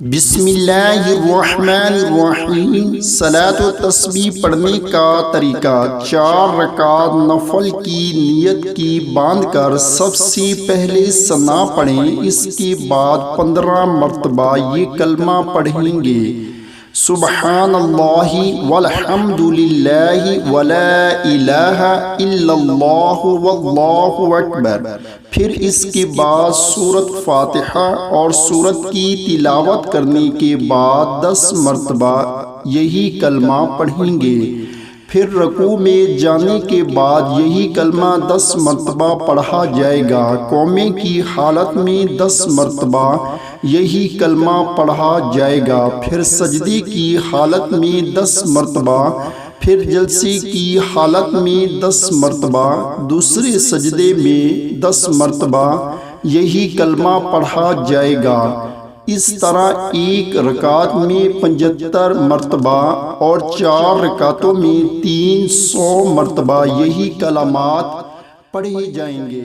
بسم اللہ الرحمن الرحیم۔ صلاۃ و تسبیح پڑھنے کا طریقہ: 4 رکعت نفل کی نیت کی باندھ کر سب سے پہلے ثنا پڑھیں، اس کے بعد 15 مرتبہ یہ کلمہ پڑھیں گے: سبحان اللہ والحمد للہ ولا الہ الا اللہ واللہ اکبر۔ پھر اس کے بعد سورۃ فاتحہ اور سورت کی تلاوت کرنے کے بعد 10 مرتبہ یہی کلمہ پڑھیں گے۔ پھر رکوع میں جانے کے بعد یہی کلمہ 10 مرتبہ پڑھا جائے گا۔ قومے کی حالت میں 10 مرتبہ یہی کلمہ پڑھا جائے گا۔ پھر سجدے کی حالت میں 10 مرتبہ، پھر جلسے کی حالت میں 10 مرتبہ، دوسرے سجدے میں 10 مرتبہ یہی کلمہ پڑھا جائے گا۔ اس طرح ایک رکعت میں 75 مرتبہ اور 4 رکعتوں میں 300 مرتبہ یہی کلمات پڑھے جائیں گے۔